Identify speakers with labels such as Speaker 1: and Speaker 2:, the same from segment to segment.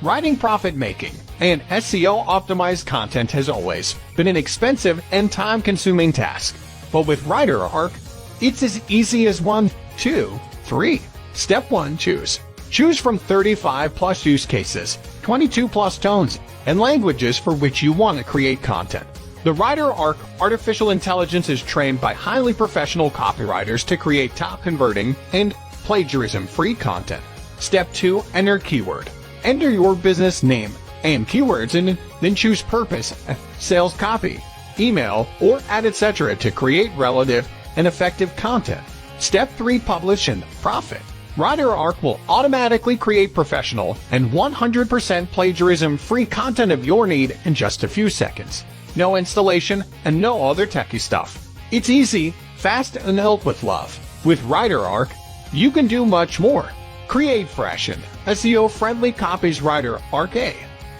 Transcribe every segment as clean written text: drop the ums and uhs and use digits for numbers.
Speaker 1: Writing profit-making and SEO-optimized content has always been an expensive and time-consuming task. But with WriterArc, it's as easy as 1, 2, 3. Step 1. Choose. Choose from 35+ use cases, 22+ tones, and languages for which you want to create content. The WriterArc artificial intelligence is trained by highly professional copywriters to create top-converting and plagiarism-free content. Step 2. Enter keyword. Enter your business name and keywords and then choose purpose, sales copy, email, or ad etc. to create relative and effective content. Step 3. Publish and profit. WriterArc will automatically create professional and 100% plagiarism-free content of your need in just a few seconds. No installation and no other techie stuff. It's easy, fast, and built with love. With WriterArc, you can do much more. Create fresh and SEO-friendly copies. WriterArc A.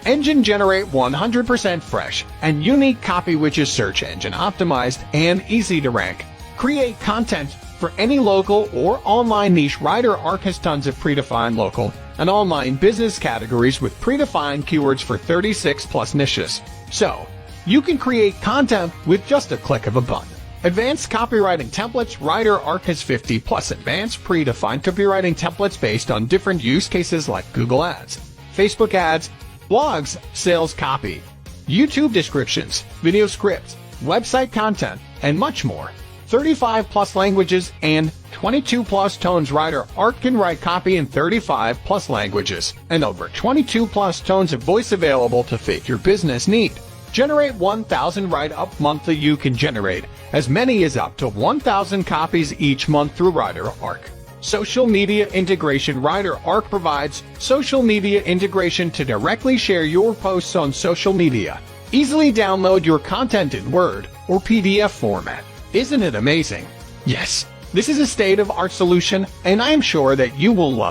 Speaker 1: Engine generate 100% fresh and unique copy which is search engine optimized and easy to rank. Create content for any local or online niche. WriterArc has tons of predefined local and online business categories with predefined keywords for 36+ niches. So, you can create content with just a click of a button. Advanced copywriting templates. WriterArc has 50+ advanced predefined copywriting templates based on different use cases like Google Ads, Facebook Ads, blogs, sales copy, YouTube descriptions, video scripts, website content, and much more. 35+ languages and 22+ tones. WriterArc can write copy in 35+ languages and over 22+ tones of voice available to fit your business need. Generate 1,000 write-up monthly. You can generate as many as up to 1,000 copies each month through WriterArc. Social media integration. WriterArc provides social media integration to directly share your posts on social media. Easily download your content in Word or PDF format. Isn't it amazing? Yes, this is a state-of-the-art solution, and I am sure that you will love it.